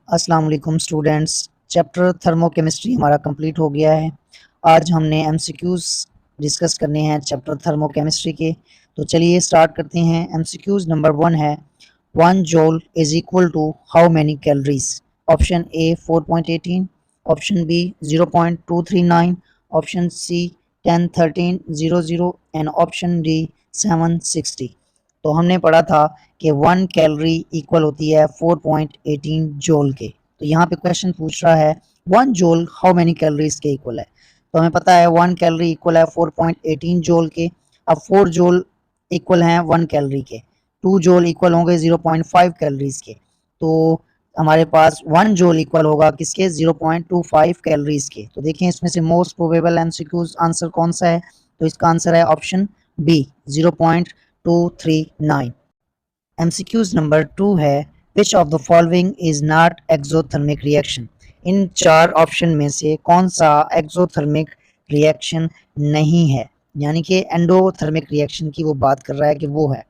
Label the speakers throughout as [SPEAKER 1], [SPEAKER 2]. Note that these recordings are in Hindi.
[SPEAKER 1] अस्सलाम वालेकुम स्टूडेंट्स। चैप्टर थर्मोकेमिस्ट्री हमारा कंप्लीट हो गया है। आज हमने एमसीक्यूज़ डिस्कस करने हैं चैप्टर थर्मोकेमिस्ट्री के। तो चलिए स्टार्ट करते हैं। एमसीक्यूज़ नंबर 1 है 1 joule is equal to how many calories. Option A 4.18, option B 0.239, option C 101300 and option D 760। तो हमने पढ़ा था कि 1 कैलोरी इक्वल होती है 4.18 जूल के। तो यहाँ पे क्वेश्चन पूछ रहा है 1 जूल हाउ मेनी कैलोरीज के इक्वल है। तो हमें पता है 1 कैलोरी इक्वल है 4.18 जूल के। अब 4 जूल इक्वल हैं 1 कैलोरी के, 2 जूल इक्वल होंगे 0.5 कैलोरीज के। तो हमारे पास 1 जूल इक्वल होगा किसके, 0.25 कैलोरीज के। तो देखें इसमें से मोस्ट प्रोबेबल एमसीक्यूज आंसर कौन सा है। तो इसका आंसर है ऑप्शन बी 0.239। एमसीक्यूज नंबर 2 है which of the following is not exothermic reaction. इन चार ऑप्शन में से कौन सा एक्सोथर्मिक रिएक्शन नहीं है, यानी कि एंडोथर्मिक रिएक्शन की वो बात कर रहा है कि वो है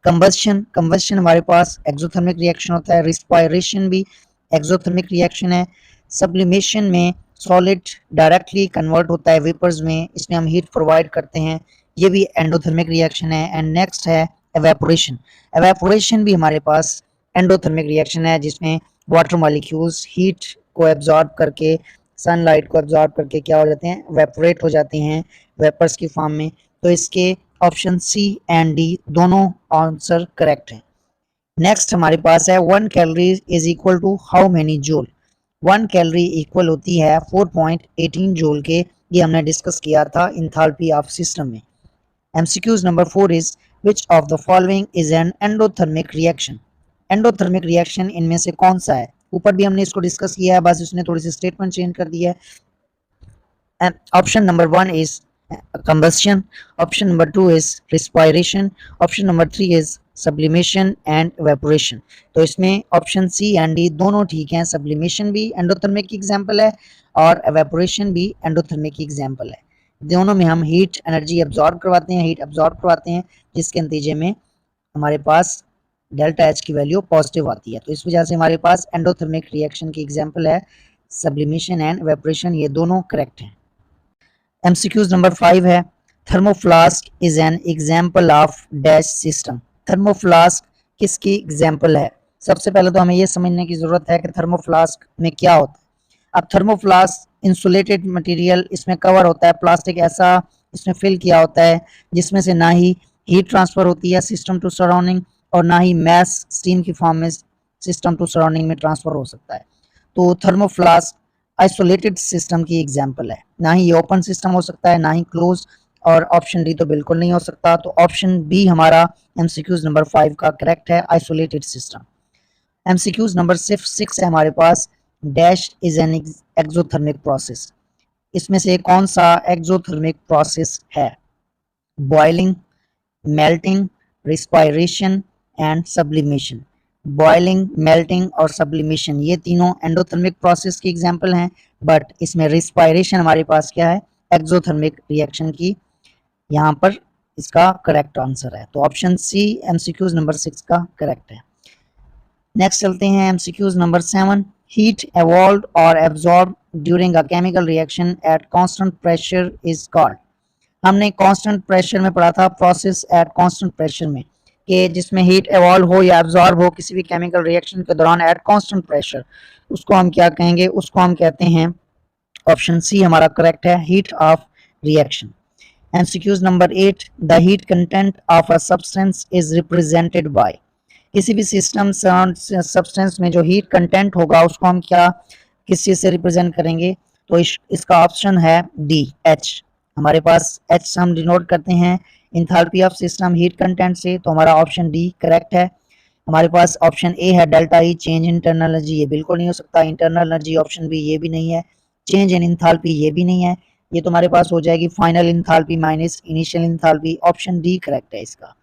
[SPEAKER 1] कंबस्शन। कंबस्शन हमारे पास एक्सोथर्मिक रिएक्शन होता है। रिस्पायरेशन भी एक्सोथर्मिक रिएक्शन है। सब्लिमेशन में सॉलिड डायरेक्टली कन्वर्ट होता है वेपर्स में, इसमें हम हीट प्रोवाइड करते हैं, ये भी एंडोथर्मिक रिएक्शन है। एंड नेक्स्ट है एवेपोरेशन। एवेपोरेशन भी हमारे पास एंडोथर्मिक रिएक्शन है, जिसमें वाटर मॉलिक्यूल्स हीट को एब्जॉर्ब करके, सनलाइट को एब्जॉर्ब करके क्या हो जाते हैं, वेपोरेट हो जाते हैं वेपर्स की फॉर्म में। तो इसके ऑप्शन सी एंड डी दोनों आंसर करेक्ट है। नेक्स्ट हमारे पास है 1 calorie is equal to how many joule. 1 calorie equal होती है 4.18 जूल के। ये हमने डिस्कस किया था इंथैल्पी ऑफ सिस्टम में। MCQs number 4 is which of the following is an endothermic reaction. Endothermic reaction इनमें से कौन सा है। ऊपर भी हमने इसको डिस्कस किया है, बस उसने थोड़ी सी स्टेटमेंट चेंज कर दी है। Option number 1 is combustion, option number 2 is respiration, option number 3 is sublimation and evaporation। तो इसमें ऑप्शन सी एंड डी दोनों ठीक हैं। सब्लिमेशन भी एंडोथर्मिक की एग्जांपल है और एवेपोरेशन भी एंडोथर्मिक की एग्जांपल है। दोनों में हम हीट एनर्जी एब्जॉर्ब करवाते हैं, हीट एब्जॉर्ब करवाते हैं, जिसके नतीजे में हमारे पास डेल्टा एच की वैल्यू पॉजिटिव आती है। तो इस वजह से हमारे पास एंडोथर्मिक रिएक्शन की एग्जांपल है सब्लिमेशन एंड एवेपोरेशन, ये दोनों करेक्ट हैं। एमसीक्यूज नंबर 5 है thermoflask is an example of dash system. Thermoflask किसकी एग्जाम्पल है। सबसे पहले तो हमें यह समझने की जरूरत है कि थर्मोफ्लास्क में क्या होता है। अब थर्मोफ्लास्क इंसुलेटेड मटेरियल इसमें कवर होता है, प्लास्टिक ऐसा इसमें फिल किया होता है जिसमें से ना ही हीट ट्रांसफर होती है सिस्टम टू सराउंडिंग और ना ही मैस स्टीम की फॉर्म में सिस्टम टू सराउंडिंग में ट्रांसफर हो सकता है। तो थर्मोफ्लास्क आइसोलेटेड सिस्टम की एग्जांपल है। ना ही ये ओपन सिस्टम हो सकता है, ना ही क्लोज, और ऑप्शन डी तो बिल्कुल नहीं हो सकता। तो ऑप्शन बी हमारा एमसीक्यूज नंबर 5 का करेक्ट है, आइसोलेटेड सिस्टम। एमसीक्यूज नंबर 6 है हमारे पास dash is an exothermic process. इसमें से कौन सा एक्सोथर्मिक प्रोसेस है। Boiling, melting, respiration and sublimation. Boiling, melting और सब्लिमेशन ये तीनों एंडोथर्मिक प्रोसेस की एग्जांपल हैं, बट इसमें रिस्पायरेशन हमारे पास क्या है, एक्सोथर्मिक रिएक्शन की यहाँ पर इसका करेक्ट आंसर है। तो ऑप्शन सी एमसीक्यूज नंबर 6 का करेक्ट है। नेक्स्ट चलते हैं एमसीक्यूज नंबर 7। हीट evolved और absorb during a chemical reaction at constant pressure is called. हमने कांस्टेंट प्रेशर में पढ़ा था, प्रोसेस एट कांस्टेंट प्रेशर में, कि जिसमें हीट एवॉल्व हो या एब्जॉर्ब हो किसी भी केमिकल रिएक्शन के दौरान एट कांस्टेंट प्रेशर, उसको हम क्या कहेंगे, उसको हम कहते हैं, ऑप्शन सी हमारा करेक्ट है, heat of reaction. MCQs number 8 the heat content of a substance is represented bye. किसी भी सिस्टम सब्सटेंस में जो हीट कंटेंट होगा उसको हम क्या, किस चीज से रिप्रेजेंट करेंगे। तो इसका ऑप्शन है डी एच। हमारे पास एच हम डिनोट करते हैं enthalpy of system heat content से। तो हमारा ऑप्शन डी करेक्ट है। हमारे पास ऑप्शन ए है delta E change in internal energy, ये बिल्कुल नहीं हो सकता। इंटरनल एनर्जी ऑप्शन बी, ये भी नहीं है। चेंज इन इंथैल्पी ये भी नहीं है। ये तो हमारे पास हो जाएगी final enthalpy minus initial enthalpy, option D correct है इसका।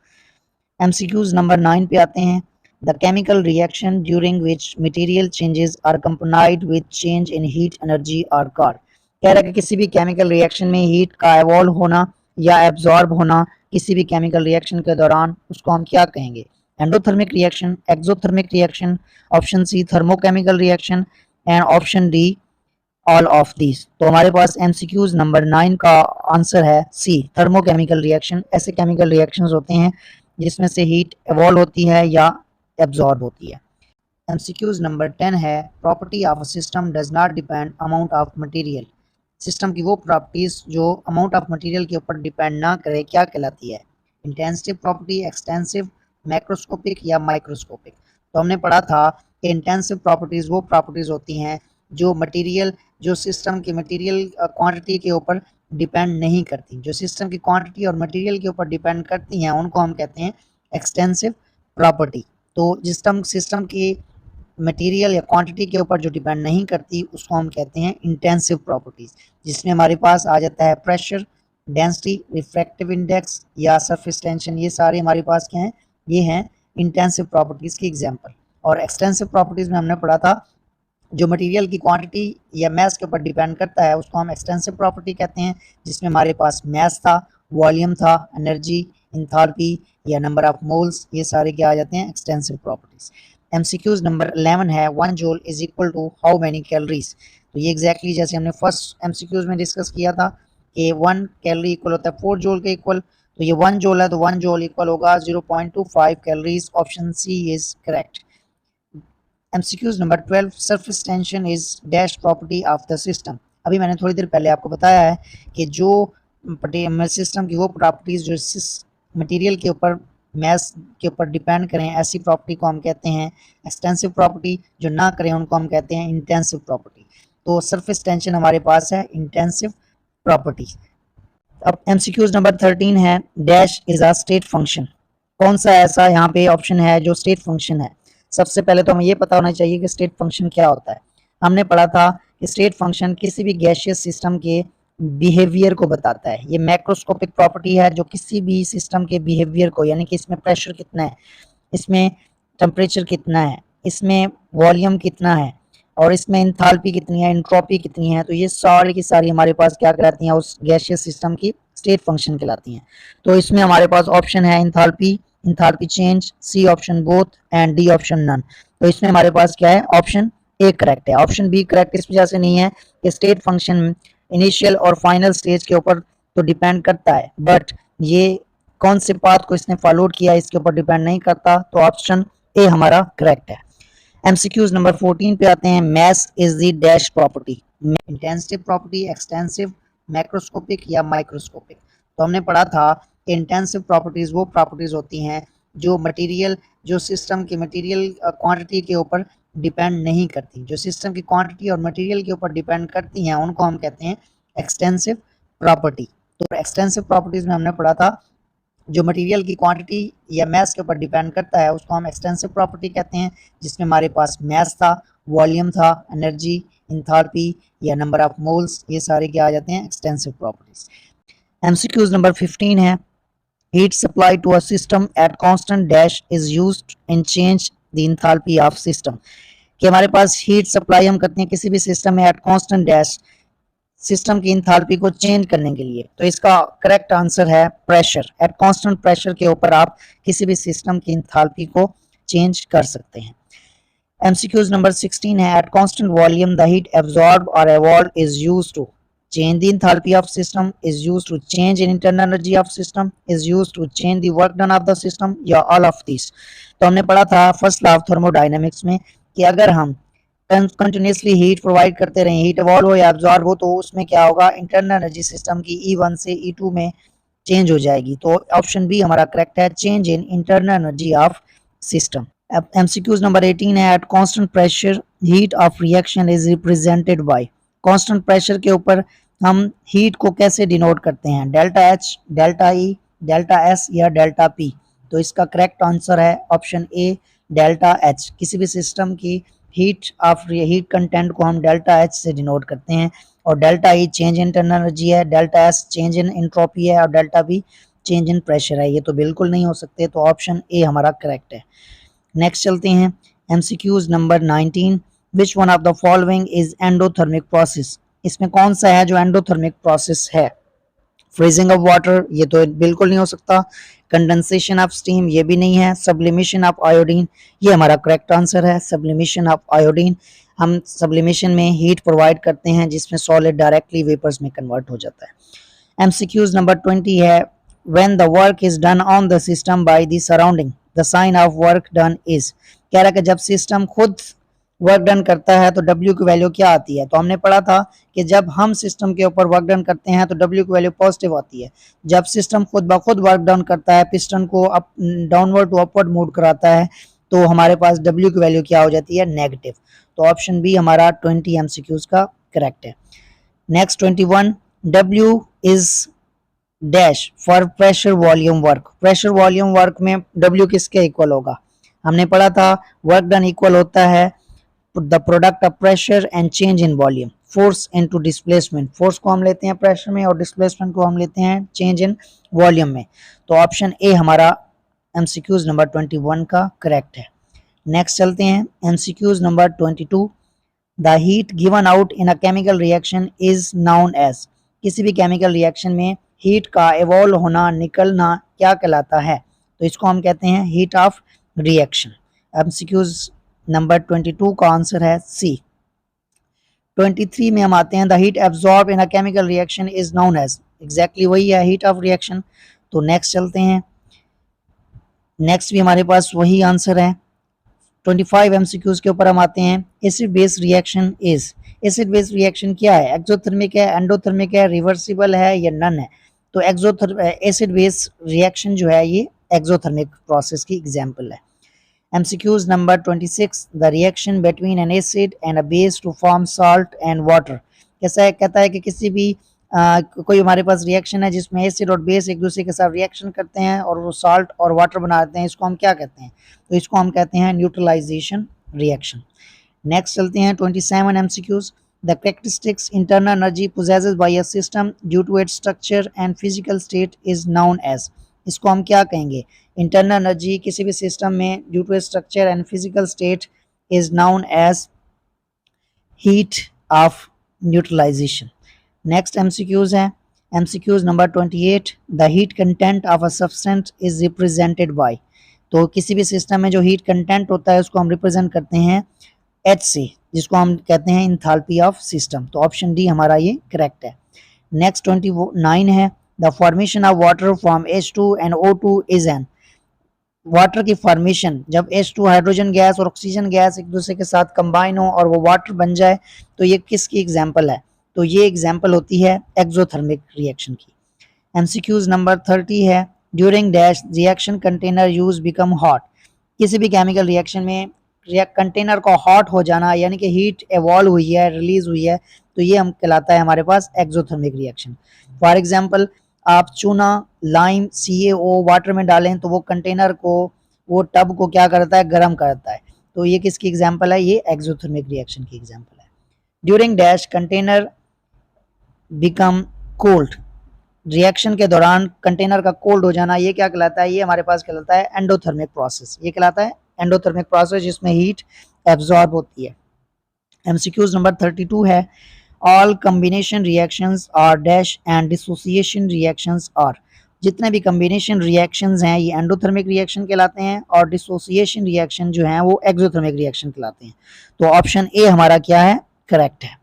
[SPEAKER 1] एमसीक्यूज नंबर 9 पे आते हैं। The chemical reaction during which material changes are accompanied with change in heat energy are called. कह रहा है कि किसी भी केमिकल रिएक्शन में हीट का एवॉल्व होना या एब्जॉर्ब होना किसी भी केमिकल रिएक्शन के दौरान, उसको हम क्या कहेंगे। Endothermic reaction, exothermic reaction, option C thermochemical reaction and option D all of these. तो हमारे पास एमसीक्यूज नंबर 9 का आंसर है सी थर्मोकेमिकल रिएक्शन। ऐसे केमिकल रिएक्शंस होते हैं जिसमें से हीट एवॉल्व होती है या एब्जॉर्ब होती है। एमसीक्यूज नंबर 10 है property of a system does not depend amount of material. System की वो प्रॉपर्टीज जो अमाउंट ऑफ मटेरियल के ऊपर डिपेंड ना करे क्या कहलाती है? इंटेंसिव प्रॉपर्टी, एक्सटेंसिव, मैक्रोस्कोपिक या माइक्रोस्कोपिक। तो हमने पढ़ा था कि इंटेंसिव प्रॉपर्टीज वो प्रॉपर्टीज होती हैं जो मटेरियल जो सिस्टम की मटेरियल क्वांटिटी के ऊपर डिपेंड नहीं करती, जो सिस्टम की क्वांटिटी और मटेरियल के ऊपर डिपेंड करती हैं उनको हम कहते हैं एक्सटेंसिव प्रॉपर्टी। तो सिस्टम की मटेरियल या क्वांटिटी के ऊपर जो डिपेंड नहीं करती उसको हम कहते हैं इंटेंसिव प्रॉपर्टीज, जिसमें हमारे पास आ जाता है प्रेशर, डेंसिटी, रिफ्रैक्टिव इंडेक्स या सरफेस टेंशन। ये सारे हमारे पास क्या हैं? ये हैं इंटेंसिव प्रॉपर्टीज की एग्जांपल। और एक्सटेंसिव प्रॉपर्टीज में हमने पढ़ा था जो मटेरियल की क्वांटिटी या मैस के ऊपर डिपेंड करता है उसको हम एक्सटेंसिव प्रॉपर्टी कहते हैं, जिसमें हमारे पास मैस था, वॉल्यूम था, एनर्जी, इंथैल्पी या नंबर ऑफ मोल्स, ये सारे क्या आ जाते हैं? Extensive properties. एमसीक्यूज नंबर 11 है 1 joule is equal to how many calories. तो ये एग्जैक्टली जैसे हमने फर्स्ट एमसीक्यूज में डिस्कस किया था कि 1 कैलोरी इक्वल होता है 4 जूल के इक्वल। तो ये 1 जूल है तो 1 जूल इक्वल होगा 0.25 calories. Option C is correct. MCQs number 12 surface tension is dash property of the system. अभी मैंने थोड़ी देर पहले आपको बताया है कि जो सिस्टम की वो प्रॉपर्टीज जो मटेरियल के ऊपर मैस के ऊपर डिपेंड करें ऐसी प्रॉपर्टी को हम कहते हैं एक्सटेंसिव प्रॉपर्टी, जो ना करें उनको हम कहते हैं इंटेंसिव प्रॉपर्टी। तो सरफेस टेंशन हमारे पास है इंटेंसिव प्रॉपर्टी। अब एमसीक्यूज नंबर 13 है dash is a state function. कौन सा ऐसा यहाँ पे ऑप्शन है जो स्टेट फंक्शन है? सबसे पहले तो हमें ये पता होना चाहिए कि स्टेट फंक्शन क्या होता है। हमने पढ़ा था कि स्टेट फंक्शन किसी भी गैसियस सिस्टम के बिहेवियर को बताता है। ये मैक्रोस्कोपिक प्रॉपर्टी है जो किसी भी सिस्टम के बिहेवियर को, यानी कि इसमें प्रेशर कितना है, इसमें टेम्परेचर कितना है, इसमें वॉल्यूम कितना है और इसमें इंथैल्पी कितनी है, एंट्रोपी कितनी है, तो ये सारी की सारी हमारे पास क्या कहलाती हैं? उस गैसियस सिस्टम की स्टेट फंक्शन कहलाती हैं। तो इसमें हमारे पास ऑप्शन है enthalpy, enthalpy change, C option both and D option none. तो इसमें हमारे पास क्या है? ऑप्शन ए करेक्ट है। ऑप्शन बी करेक्ट इस वजह से नहीं है कि स्टेट फंक्शन इनिशियल और फाइनल स्टेज के ऊपर तो डिपेंड करता है, बट ये कौन से पाथ को इसने फॉलो किया इसके ऊपर डिपेंड नहीं करता। तो ऑप्शन ए हमारा करेक्ट है। एमसीक्यूज नंबर 14 पे आते हैं mass is the dash property. Intensive property, extensive, macroscopic या माइक्रोस्कोपिक। तो हमने पढ़ा था कि इंटेंसिव प्रॉपर्टीज वो प्रॉपर्टीज होती हैं जो मटेरियल जो सिस्टम की मटेरियल क्वांटिटी के ऊपर डिपेंड नहीं करती, जो सिस्टम की क्वांटिटी और मटेरियल के ऊपर डिपेंड करती हैं उनको हम कहते हैं एक्सटेंसिव प्रॉपर्टी। तो एक्सटेंसिव प्रॉपर्टीज में हमने पढ़ा था जो मटेरियल की क्वांटिटी या मैस के ऊपर डिपेंड करता है उसको हम एक्सटेंसिव प्रॉपर्टी कहते हैं, जिसमें हमारे पास मैस था, वॉल्यूम था, एनर्जी, इंथैल्पी या नंबर ऑफ मोल्स, ये सारे क्या आ जाते हैं? Extensive properties. एमसीक्यूज नंबर 15 है heat supply to a system at constant dash is used in change the enthalpy of system। कि हमारे पास हीट सप्लाई हम करते हैं किसी भी सिस्टम में एट कांस्टेंट डैश सिस्टम की इंथैल्पी को चेंज करने के लिए। तो इसका करेक्ट आंसर है प्रेशर। एट कांस्टेंट प्रेशर के ऊपर आप किसी भी सिस्टम की इंथैल्पी को चेंज कर सकते हैं। एमसीक्यूज नंबर 16 है at constant volume the heat absorb और evolve is used to change the enthalpy of system, is used to change in internal energy of system, is used to change the work done of the system या all of these। तो हमने पढ़ा था फर्स्ट लॉ ऑफ थर्मोडायनेमिक्स में कि अगर हम कंटिन्यूसली हीट प्रोवाइड करते रहें, हीट इवॉल्व हो या एब्जॉर्ब हो, तो उसमें क्या होगा? इंटरनल एनर्जी सिस्टम की E1 से E2 में चेंज हो जाएगी। तो ऑप्शन बी हमारा करेक्ट है, change in internal energy of system. अब एमसीक्यूज नंबर 18 है at constant pressure heat of reaction is represented bye. Constant pressure के ऊपर हम हीट को कैसे डिनोट करते हैं? Delta H, delta E, delta S या डेल्टा पी। तो इसका करेक्ट आंसर है ऑप्शन ए डेल्टा एच। किसी भी सिस्टम की हीट कंटेंट को हम डेल्टा एच से डिनोट करते हैं। और delta E change in internal energy है, delta S change in entropy है और delta B change in pressure है। ये तो बिल्कुल नहीं हो सकते, तो ऑप्शन ए हमारा करेक्ट है। नेक्स्ट चलते हैं MCQs number 19 which one of the following is endothermic process. इसमें कौन सा है जो एंडोथर्मिक प्रोसेस है? फ्रीजिंग ऑफ वाटर, ये तो बिल्कुल नहीं हो सकता। कंडेंसेशन ऑफ स्टीम, ये भी नहीं है। सब्लिमेशन ऑफ आयोडीन, ये हमारा करेक्ट आंसर है, सब्लिमेशन ऑफ आयोडीन। हम सब्लिमेशन में हीट प्रोवाइड करते हैं जिसमें सॉलिड डायरेक्टली वेपर्स में कन्वर्ट हो जाता है। एमसीक्यूज नंबर 20 है, when the work is done on the system by the surrounding the sign of work done is. कह रहा है कि जब सिस्टम खुद वर्क डन करता है तो W की वैल्यू क्या आती है। तो हमने पढ़ा था कि जब हम सिस्टम के ऊपर वर्क डन करते हैं तो W की वैल्यू पॉजिटिव आती है। जब सिस्टम खुद ब खुद वर्क डन करता है, पिस्टन को up downward to upward move कराता है, तो हमारे पास W की वैल्यू क्या हो जाती है, नेगेटिव। तो ऑप्शन बी हमारा 20 MCQs का करेक्ट है। Next 21, W is dash for pressure volume work. Pressure volume work में W किसके इक्वल होगा। हमने पढ़ा था वर्क डन इक्वल होता है the product of pressure and change in volume, force into displacement. Force को हम लेते हैं प्रेशर में और डिस्प्लेसमेंट को हम लेते हैं चेंज इन वॉल्यूम में। तो ऑप्शन ए हमारा एमसीक्यूज नंबर 21 का करेक्ट है। नेक्स्ट चलते हैं MCQs number 22, the heat given out in a chemical reaction is known as. किसी भी केमिकल रिएक्शन में हीट का एवॉल्व होना, निकलना क्या कहलाता है। तो इसको हम कहते हैं heat of reaction. MCQs number 22 का आंसर है सी। 23 में हम आते हैं, the heat absorb in a chemical reaction is known as. Exactly वही है, हीट ऑफ रिएक्शन। तो नेक्स्ट चलते हैं, नेक्स्ट भी हमारे पास वही आंसर है। 25 एमसीक्यूज के ऊपर हम आते हैं, acid base reaction is. Acid base reaction क्या है, एक्सोथर्मिक है, एंडोथर्मिक है, रिवर्सिबल है या नन है। तो एसिड बेस रिएक्शन जो है ये एक्सोथर्मिक प्रोसेस की एग्जांपल है। MCQs number 26, the reaction between an acid and a base to form salt and water। कैसा है, कहता है कि किसी भी कोई हमारे पास रिएक्शन है जिसमें एसिड और बेस एक दूसरे के साथ रिएक्शन करते हैं और वो साल्ट और वाटर बनाते हैं, इसको हम क्या कहते हैं। तो इसको हम कहते हैं न्यूट्रलाइजेशन रिएक्शन। नेक्स्ट चलते हैं 27 MCQs, the characteristics internal energy possessed by a system due to its structure and physical state is known as। इसको हम क्या कहेंगे, इंटरनल एनर्जी किसी भी सिस्टम में due to structure and physical state is known as heat of neutralisation. Next MCQs है, MCQs number 28, the heat content of a substance is represented by. तो किसी भी सिस्टम में जो हीट कंटेंट होता है उसको हम रिप्रेजेंट करते हैं H से, जिसको हम कहते हैं इंथैल्पी ऑफ सिस्टम। तो ऑप्शन डी हमारा ये करेक्ट है। नेक्स्ट 29 है, the formation of water from H2 and O2 is an. Water की फॉर्मेशन, जब H2 हाइड्रोजन गैस और ऑक्सीजन गैस एक दूसरे के साथ कंबाइन हो और वो वाटर बन जाए, तो ये किसकी एग्जांपल है। तो ये एग्जांपल होती है एक्सोथर्मिक रिएक्शन की। एमसीक्यूज नंबर 30 है, during dash reaction container use become hot. किसी भी केमिकल रिएक्शन में कंटेनर को हॉट हो जाना, यानी कि हीट एवॉल्व हुई है, रिलीज हुई है, तो ये हम कहलाता है हमारे पास एक्सोथर्मिक रिएक्शन। फॉर एग्जांपल आप चूना, लाइम, CaO वाटर में डालें तो वो कंटेनर को, वो टब को क्या करता है, गर्म करता है। तो ये किसकी एग्जांपल है, ये एक्सोथर्मिक रिएक्शन की एग्जांपल है। During dash container become cold. Reaction के दौरान कंटेनर का कोल्ड हो जाना, ये क्या कहलाता है, ये हमारे पास कहलाता है एंडोथर्मिक प्रोसेस। ये कहलाता है एंडोथर्मिक प्रोसेस जिसमें हीट एब्जॉर्ब होती है। एमसीक्यूज नंबर 32 है, all combination reactions are dash and dissociation reactions are. जितने भी कम्बिनेशन रिएक्शंस हैं ये एंडोथर्मिक रिएक्शन कहलाते हैं और डिसोसिएशन रिएक्शन जो हैं वो एक्सोथर्मिक रिएक्शन कहलाते हैं। तो ऑप्शन ए हमारा क्या है, करेक्ट है।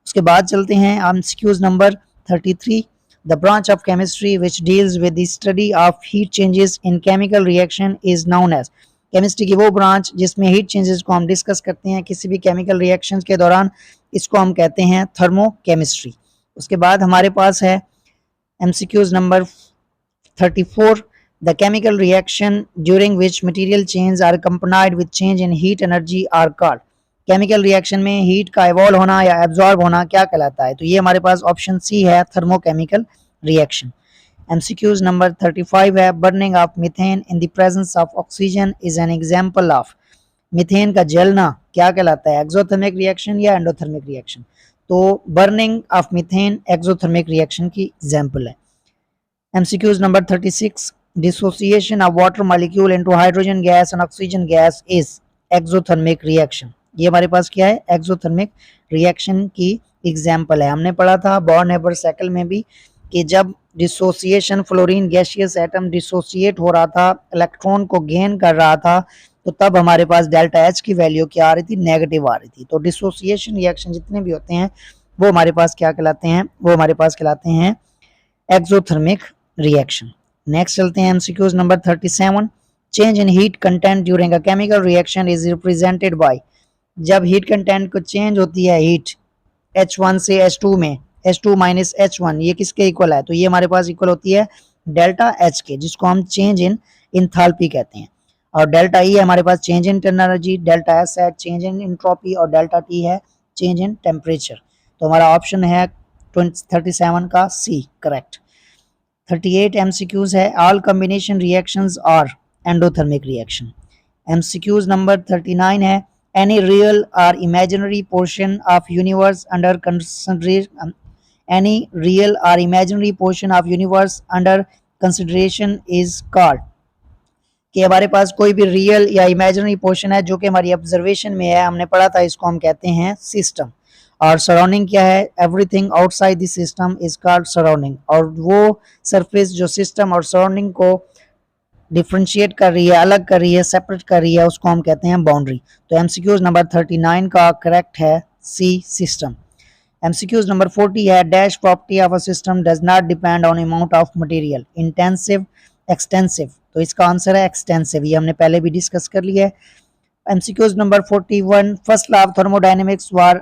[SPEAKER 1] उसके बाद चलते हैं MCQs number 33, the branch of chemistry which deals with the study of heat changes in chemical reaction is known as. Chemistry की वो ब्रांच जिसमें हीट चेंजेस को हम डिस्कस करते हैं किसी भी केमिकल रिएक्शंस के दौरान, इसको हम कहते हैं थर्मोकेमिस्ट्री। उसके बाद हमारे पास है MCQs number 34, the chemical reaction during which material change are accompanied with change in heat energy are called. Chemical reaction में हीट का इवॉल्व होना या एब्जॉर्ब होना क्या कहलाता है। तो ये हमारे पास ऑप्शन सी है, थर्मोकेमिकल रिएक्शन। MCQs नंबर 35 है, burning of methane in the presence of oxygen is an example of. Methane का जलना क्या कहलाता है, एक्सोथर्मिक रिएक्शन या एंडोथर्मिक रिएक्शन। तो burning of methane exothermic reaction की एग्जांपल है। MCQs number 36, dissociation of water molecule into hydrogen gas and oxygen gas is exothermic reaction. ये हमारे पास क्या है, एक्सोथर्मिक रिएक्शन की एग्जांपल है। हमने पढ़ा था बॉर्न हेबर साइकिल में भी कि जब dissociation fluorine gaseous atom dissociate हो रहा था, इलेक्ट्रॉन को गेन कर रहा था, तो तब हमारे पास डेल्टा एच की वैल्यू क्या आ रही थी, नेगेटिव आ रही थी। तो डिसोसिएशन रिएक्शन जितने भी होते हैं वो हमारे पास क्या कहलाते हैं, वो हमारे पास कहलाते हैं एक्सोथर्मिक रिएक्शन। नेक्स्ट चलते हैं MCQs number 37। Change in heat content during a chemical reaction is represented bye, जब हीट कंटेंट को चेंज होती है हीट H1 से H2 में, H2 माइनस H1 ये किसके इक्वल है, तो ये हमारे पास इक्वल होती है डेल्टा H के, जिसको हम चेंज इन इंथैल्पी कहते हैं। और डेल्टा E है हमारे पास change in internal energy, delta S है चेंज इन एंट्रोपी और डेल्टा T है चेंज इन टेम्परेचर। तो हमारा ऑप्शन है 37 का सी करेक्ट। 38 MCQs है, all combination reactions are endothermic reaction. MCQs number 39 है, any real or imaginary portion of universe under consideration, any real or imaginary portion of universe under consideration is called, कि हमारे पास कोई भी रियल या इमेजिनरी पोर्शन है जो कि हमारी ऑब्जर्वेशन में है, हमने पढ़ा था, इसको हम कहते हैं सिस्टम। और सराउंडिंग क्या है, everything outside the system is called surrounding. और वो सरफेस जो सिस्टम और सराउंडिंग को डिफ्रेंशिएट कर रही है, अलग कर रही है, सेपरेट कर रही है, उसको हम कहते हैं बाउंड्री। तो एमसीक्यूज नंबर 39 का करेक्ट है सी सिस्टम। एमसीक्यूज नंबर 40 है, dash property of a system does not depend on amount of material, intensive extensive. तो इसका आंसर है एक्सटेंसिव, ये हमने पहले भी डिस्कस कर लिया है। MCQs number 41, first law of thermodynamics were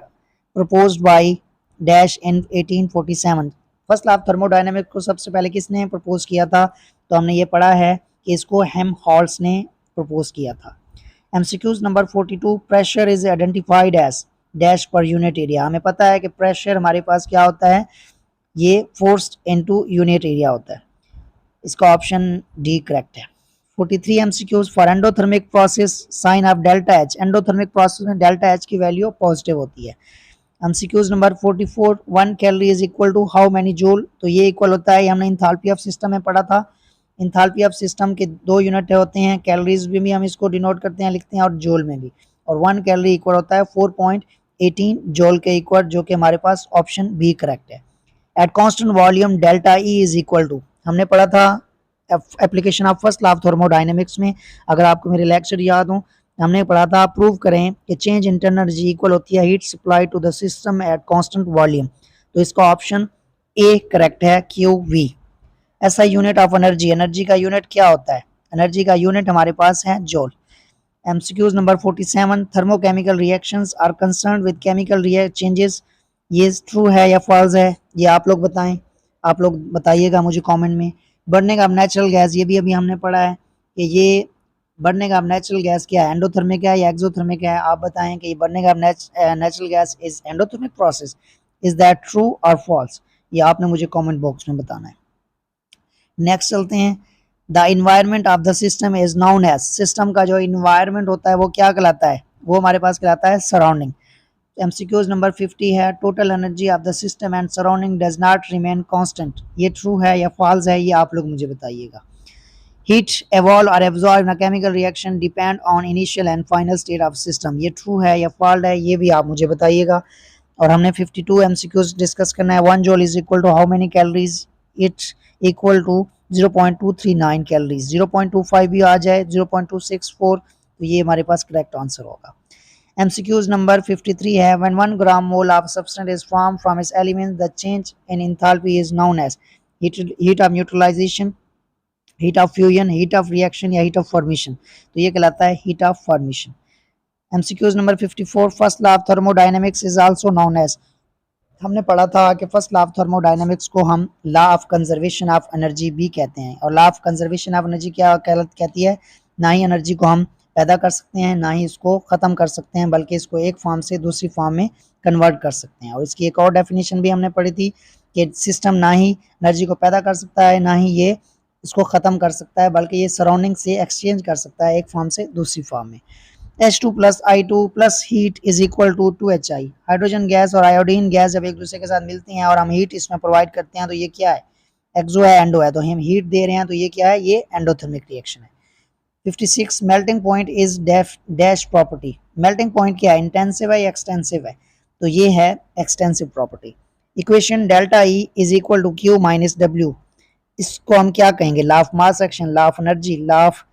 [SPEAKER 1] proposed by dash in 1847। First law of thermodynamics को सबसे पहले किसने प्रपोज किया था, तो हमने ये पढ़ा है कि इसको हेल्महोल्ट्ज ने प्रपोज किया था। MCQs number 42, pressure is identified as dash per unit area. हमें पता है कि प्रेशर हमारे पास क्या होता है, ये फोर्स इनटू यूनिट एरिया होता है। इसका ऑप्शन डी करेक्ट है। 43 MCQs, for endothermic process sign of delta H, endothermic process में डेल्टा एच की वैल्यू पॉजिटिव होती है। MCQs number 44, 1 calorie is equal to how many joule. तो ये इक्वल होता है, हमने इंथैल्पी ऑफ सिस्टम में पढ़ा था, इंथैल्पी ऑफ सिस्टम के दो यूनिट होते हैं, कैलोरीज में भी हम इसको डिनोट करते हैं, लिखते हैं, और जूल में भी। और 1 कैलोरी इक्वल होता है 4.18 जूल के इक्वल, जो कि हमारे पास ऑप्शन बी करेक्ट है। At constant volume delta E is equal to, हमने पढ़ा था application of first law of thermodynamics में, अगर आपको मेरे लेक्चर याद हो, हमने पढ़ा था, प्रूव करें कि चेंज इंटरनल एनर्जी इक्वल होती है heat supply to the system at constant volume. तो इसका ऑप्शन ए करेक्ट है, क्यू वी। ऐसा यूनिट ऑफ एनर्जी, एनर्जी का यूनिट क्या होता है, एनर्जी का यूनिट हमारे पास है joule. MCQs number 47, thermochemical reactions are concerned with chemical changes, ये ट्रू है या फॉल्स है, ये आप लोग बताएं, आप लोग बताइएगा मुझे कमेंट में। बर्निंग ऑफ नेचुरल गैस, ये भी अभी हमने पढ़ा है कि ये बर्निंग ऑफ नेचुरल गैस क्या है, एंडोथर्मिक है या एक्सोथर्मिक है, आप बताएं कि burning of natural gas is endothermic process, is that true और फॉल्स, ये आपने मुझे कमेंट बॉक्स में बताना है। नेक्स्ट चलते हैं, the environment of the system is known as, system का जो इन्वायरमेंट होता है वो क्या कहलाता है, वो हमारे पास कहलाता है सराउंडिंग। एमसीक्यूज नंबर 50 है, total energy of the system and surrounding does not remain constant, ये ट्रू है या फॉल्स है, ये आप लोग मुझे बताइएगा। Heat evolve or absorb in a chemical reaction depend on initial and final state of system, ये ट्रू है या फॉल्स है, ये भी आप मुझे बताइएगा। और हमने 52 MCQs डिस्कस करना है, 1 joule is equal to how many calories, it equal to 0.239 calories, 0.25 भी आ जाए, 0.264, तो ये हमारे पास करेक्ट आंसर होगा। MCQs नंबर 53 है, when 1 gram mole of substance is formed from its elements, the change in enthalpy is known as heat of neutralization, heat of fusion, heat of reaction या हीट ऑफ फॉर्मेशन, तो ये कहलाता है heat of formation. MCQs number 54, first law of thermodynamics is also known as, हमने पढ़ा था कि फर्स्ट लॉ ऑफ थर्मोडायनेमिक्स को हम law of conservation of energy भी कहते हैं। और law of conservation of energy क्या कहती है, ना ही एनर्जी को हम पैदा कर सकते हैं, ना ही इसको ख़त्म कर सकते हैं, बल्कि इसको एक फॉर्म से दूसरी फॉर्म में कन्वर्ट कर सकते हैं। और इसकी एक और डेफिनेशन भी हमने पढ़ी थी कि सिस्टम ना ही एनर्जी को पैदा कर सकता है, ना ही ये इसको ख़त्म कर सकता है, बल्कि ये सराउंडिंग से एक्सचेंज कर सकता है एक फॉर्म से दूसरी फॉर्म में। H2 plus I2 plus heat is equal to 2HI, hydrogen gas और आयोडीन गैस जब एक दूसरे के साथ मिलती हैं और हम हीट इसमें प्रोवाइड करते हैं, तो ये क्या है, एक्सो है, एंडो है, तो हम हीट दे रहे हैं, तो ये क्या है, ये एंडोथर्मिक रिएक्शन है। 56, melting point is dash property, melting point क्या है, इंटेंसिव है या एक्सटेंसिव है, तो ये है extensive property. Equation delta E is equal to Q minus W, इसको हम क्या कहेंगे, law of mass action, law of energy, law of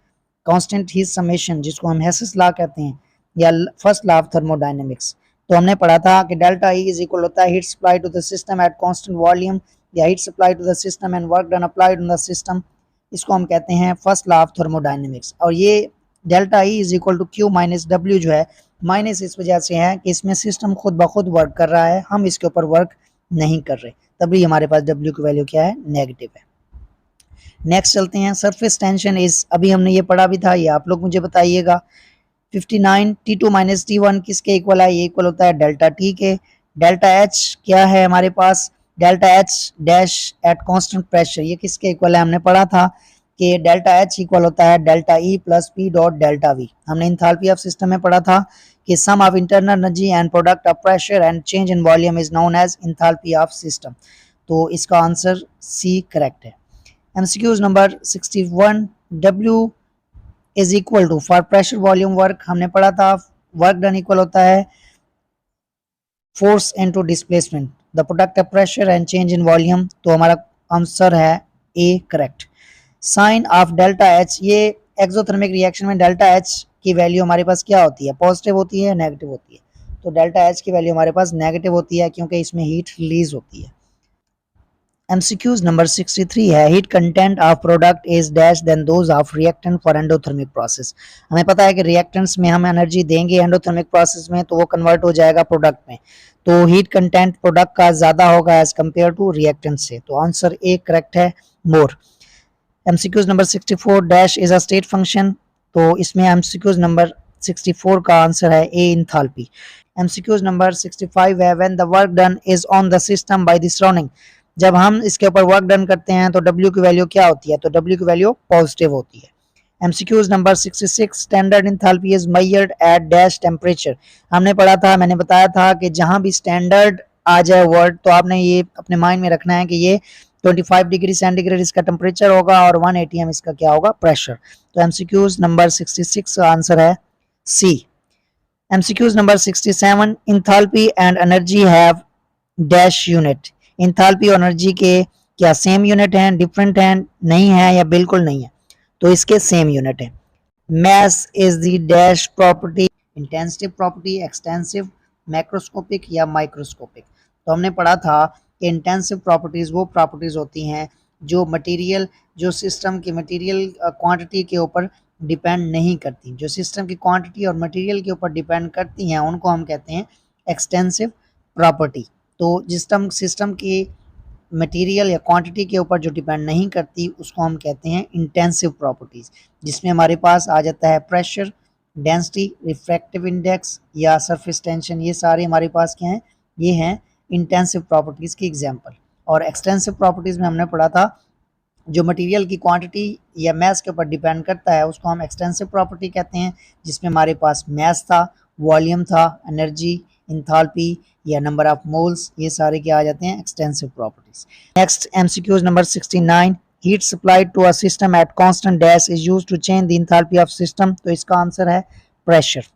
[SPEAKER 1] constant heat summation जिसको हम हेसिस लॉ कहते हैं, या फर्स्ट लॉ ऑफ थर्मोडायनेमिक्स। तो हमने पढ़ा था कि डेल्टा ई इज इक्वल होता है heat supply to the system at constant volume या heat supply to the system and work done applied on the system, इसको हम कहते हैं फर्स्ट लॉ ऑफ थर्मोडायनेमिक्स। और ये delta E is equal to Q minus W जो है, माइनस इस वजह से है कि इसमें सिस्टम खुद ब खुद वर्क कर रहा है, हम इसके ऊपर वर्क नहीं कर रहे, तभी हमारे पास डब्ल्यू की वैल्यू क्या है, नेगेटिव है। नेक्स्ट चलते हैं, सरफेस टेंशन इज, अभी हमने ये पढ़ा भी था, ये आप लोग मुझे बताइएगा। 59 T2 माइनस T1 किसके इक्वल है, ये इक्वल होता है डेल्टा टी के। डेल्टा एच क्या है हमारे पास, delta H dash at constant pressure, ये किसके इक्वल है, हमने पढ़ा था कि डेल्टा एच इक्वल होता है delta E plus P dot delta V. हमने इंथैल्पी ऑफ सिस्टम में पढ़ा था कि sum of internal energy and product of pressure and change in volume is known as enthalpy of system. तो इसका आंसर सी करेक्ट है। MCQs number 61, W is equal to for pressure volume work, हमने पढ़ा था वर्क डन इक्वल होता है force into displacement, the product of pressure and change in volume, तो हमारा आंसर है A correct. Sign of delta H, ये एक्सोथर्मिक रिएक्शन में डेल्टा एच की वैल्यू हमारे पास क्या होती है, पॉजिटिव होती है, नेगेटिव होती है। तो डेल्टा एच की वैल्यू हमारे पास नेगेटिव होती है क्योंकि इसमें हीट रिलीज होती है। MCQs नंबर 63 है, heat content of product is dash than those of reactant for endothermic process. हमें पता है कि रिएक्टेंट्स में हम एनर्जी देंगे एंडोथर्मिक प्रोसेस में तो वो कन्वर्ट हो जाएगा प्रोडक्ट में, तो हीट कंटेंट प्रोडक्ट का ज्यादा होगा एज कंपेयर टू रिएक्टेंट से, तो आंसर ए करेक्ट है, मोर। MCQs number 64 dash is a state function, तो इसमें MCQs नंबर 64 का आंसर है ए इंथैल्पी। MCQs नंबर 65 है, when the work done is on the system by the surrounding, जब हम इसके ऊपर वर्क डन करते हैं तो W की वैल्यू क्या होती है, तो W की वैल्यू पॉजिटिव होती है। MCQs number 66, standard enthalpy is measured eight dash temperature, हमने पढ़ा था, मैंने बताया था कि जहां भी स्टैंडर्ड आ जाए वर्ड तो आपने ये अपने माइंड में रखना है कि ये 25 डिग्री सेंटीग्रेड इसका टेम्परेचर होगा और 1 atm इसका क्या होगा, प्रेशर। तो MCQs नंबर 66 का आंसर है सी। MCQs number 67, enthalpy and energy have dash unit, enthalpy और एनर्जी के क्या सेम यूनिट हैं, डिफरेंट हैं, नहीं है या बिल्कुल नहीं है, तो इसके सेम यूनिट है। Mass is the dash property, intensive property, extensive, macroscopic या माइक्रोस्कोपिक। तो हमने पढ़ा था कि इंटेंसिव प्रॉपर्टीज वो प्रॉपर्टीज होती हैं जो मटेरियल, जो सिस्टम की मटेरियल क्वांटिटी के ऊपर डिपेंड नहीं करती, जो सिस्टम की क्वांटिटी और मटेरियल के ऊपर डिपेंड करती हैं उनको हम कहते हैं एक्सटेंसिव प्रॉपर्टी। तो सिस्टम की मटेरियल या क्वांटिटी के ऊपर जो डिपेंड नहीं करती उसको हम कहते हैं इंटेंसिव प्रॉपर्टीज, जिसमें हमारे पास आ जाता है प्रेशर, डेंसिटी, रिफ्रैक्टिव इंडेक्स या सरफेस टेंशन, ये सारे हमारे पास क्या हैं, ये हैं इंटेंसिव प्रॉपर्टीज की एग्जांपल। और एक्सटेंसिव प्रॉपर्टीज में हमने पढ़ा था जो मटेरियल की क्वांटिटी या मैस के ऊपर डिपेंड करता है उसको हम एक्सटेंसिव प्रॉपर्टी कहते हैं, जिसमें हमारे पास मैस था, वॉल्यूम था, एनर्जी, इंथैल्पी या नंबर ऑफ मोल्स, ये सारे क्या आ जाते हैं, extensive properties. Next MCQs number 69, heat supplied to a system at constant dash is used to change the enthalpy of system, तो इसका आंसर है pressure.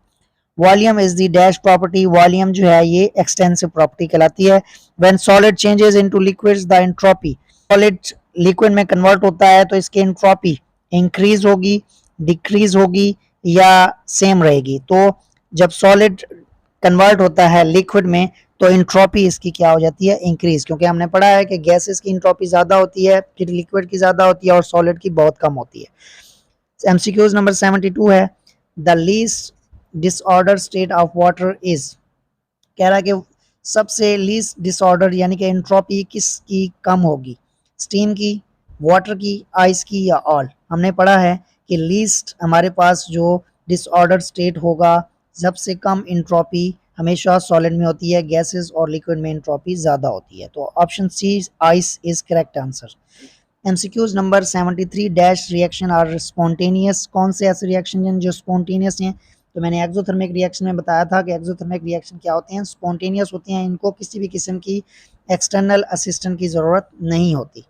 [SPEAKER 1] Volume is the dash property, volume जो है ये एक्सटेंसिव प्रॉपर्टी कहलाती है। When solid changes into liquids the entropy, solid liquid में कन्वर्ट होता है तो इसकी एंट्रोपी इंक्रीज होगी, डिक्रीज होगी या सेम रहेगी। तो जब सॉलिड कन्वर्ट होता है लिक्विड में तो एंट्रोपी इसकी क्या हो जाती है, इंक्रीज, क्योंकि हमने पढ़ा है कि गैसेस की एंट्रोपी ज्यादा होती है, फिर लिक्विड की ज्यादा होती है और सॉलिड की बहुत कम होती है। MCQs नंबर 72 है, the least disorder state of water is, कह रहा है कि सबसे लीस्ट डिसऑर्डर यानी कि एंट्रोपी किसकी कम होगी, स्टीम की, वाटर की, आइस की या ऑल। हमने पढ़ा है कि लीस्ट हमारे पास जो डिसऑर्डर स्टेट होगा, सबसे कम एंट्रोपी हमेशा सॉलिड में होती है, गैसेस और लिक्विड में एंट्रोपी ज़्यादा होती है, तो option C ice is correct answer. MCQs number 73 dash reaction are spontaneous, कौन से ऐसे रिएक्शन हैं जो स्पॉन्टेनियस हैं, तो मैंने एक्सोथर्मिक रिएक्शन में बताया था कि एक्सोथर्मिक रिएक्शन क्या होते हैं, स्पॉन्टेनियस होते हैं, इनको किसी भी किस्म की एक्सटर्नल असिस्टेंट की ज़रूरत नहीं होती।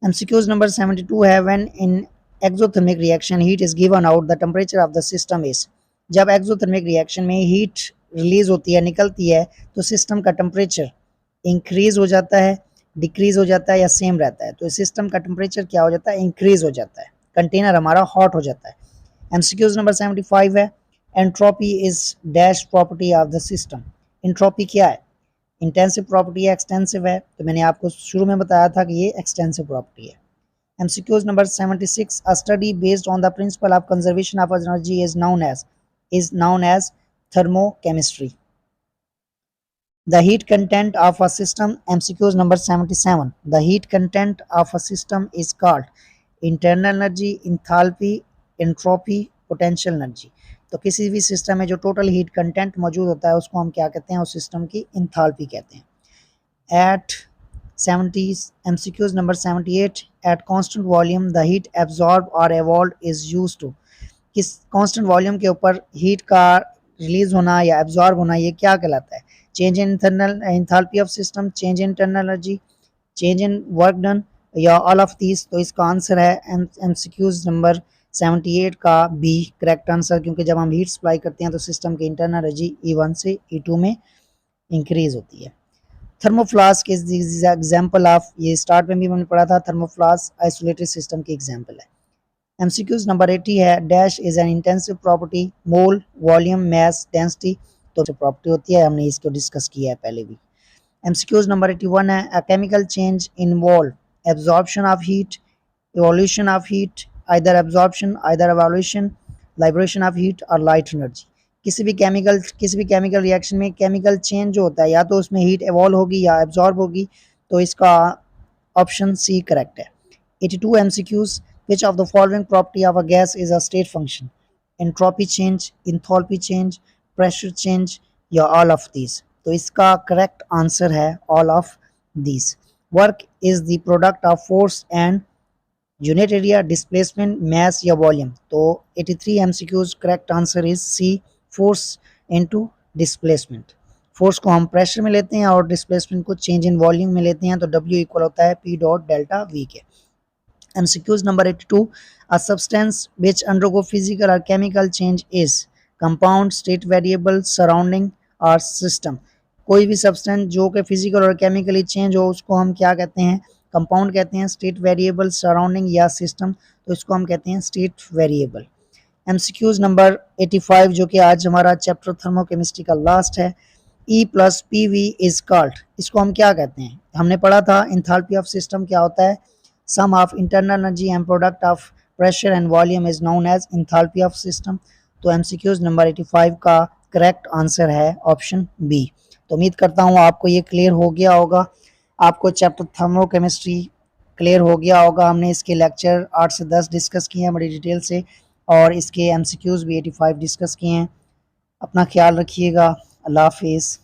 [SPEAKER 1] MCQs नंबर 72 है, when in exothermic reaction heat is given out the temperature of the system is, जब एक्सोथर्मिक रिएक्शन में हीट रिलीज होती है, निकलती है, तो सिस्टम का टेम्परेचर इंक्रीज हो जाता है, डिक्रीज हो जाता है या सेम रहता है? तो सिस्टम का टेम्परेचर क्या हो जाता है? इंक्रीज हो जाता है, कंटेनर हमारा हॉट हो जाता है। एमसीक्यूज नंबर 75 है, entropy is dash property of the system. Entropy क्या है? इंटेंसिव प्रॉपर्टी है, एक्सटेंसिव है? तो मैंने आपको शुरू में बताया था कि ये एक्सटेंसिव प्रॉपर्टी है। MCQs number 76, a study based on the principle of conservation of energy is known as thermochemistry. The heat content of a system, MCQs number 77. The heat content of a system is called internal energy, enthalpy, entropy, potential energy. तो किसी भी सिस्टम में जो टोटल हीट कंटेंट मौजूद होता है उसको हम क्या कहते हैं? उस सिस्टम की इंथाल्पी कहते हैं। At 70 MCQs number 78, at constant volume the heat absorbed or evolved is used to। किस कांस्टेंट वॉल्यूम के ऊपर हीट का रिलीज होना या एब्जॉर्ब होना ये क्या कहलाता है? Change in internal enthalpy of system, change in internal energy, change in work done, या ऑल ऑफ दीज। तो इसका आंसर है एमसीक्यूज नंबर 78 का बी करेक्ट आंसर, क्योंकि जब हम हीट सप्लाई करते हैं तो सिस्टम की इंटरनल एनर्जी E1 से E2 में इंक्रीज होती है। Thermoflask is the example of, ये स्टार्ट में भी हमने पढ़ा था, थर्मोफ्लास्क आइसोलेटेड सिस्टम की एग्जांपल है। एमसीक्यूज नंबर 80 है, dash is an intensive property, mole, volume, mass, density. तो प्रॉपर्टी होती है, हमने इसको डिस्कस किया है पहले भी। एमसीक्यूज नंबर 81 है, a chemical change involve absorption of heat, evolution of heat, either absorption, either evaluation, liberation of heat और light energy। किसी भी केमिकल रिएक्शन में केमिकल चेंज जो होता है या तो उसमें हीट एवॉल्व होगी या एब्जॉर्ब होगी, तो इसका ऑप्शन सी करेक्ट है। 82 MCQs, which of the following property of a gas is a state function? Entropy change, enthalpy change, pressure change या all of these? तो इसका करेक्ट आंसर है all of these। Work is the product of force and unit area, displacement, mass या वॉल्यूम। तो 83 MCQs correct answer is C, force into displacement. Force को हम प्रेशर में लेते हैं और डिस्प्लेसमेंट को चेंज इन वॉल्यूम में लेते हैं, तो W इक्वल होता है P डॉट डेल्टा V के। MCQs number 82, a substance which undergo physical or chemical change is compound, state variable, surrounding or system। कोई भी सब्सटेंस जो कि फिजिकल और केमिकली चेंज हो उसको हम क्या कहते हैं? कंपाउंड कहते हैं, स्टेट वेरिएबल, सराउंडिंग या सिस्टम, तो इसको हम कहते हैं स्टेट वेरिएबल। एमसीक्यूज नंबर 85 जो कि आज हमारा चैप्टर थर्मोकेमिस्ट्री का लास्ट है, E plus P V is called, इसको हम क्या कहते हैं? हमने पढ़ा था इंथैल्पी ऑफ सिस्टम क्या होता है, sum of internal energy and product of pressure and volume is known as enthalpy of system. तो एमसीक्यूज नंबर 85 का करेक्ट आंसर है ऑप्शन बी। तो उम्मीद करता हूँ आपको ये क्लियर हो गया होगा, आपको चैप्टर थर्मोकेमिस्ट्री क्लियर हो गया होगा। हमने इसके लेक्चर 8 से 10 डिस्कस किए हैं बड़ी डिटेल से, और इसके एमसीक्यूज भी 85 डिस्कस किए हैं। अपना ख्याल रखिएगा, अल्लाह हाफिज़।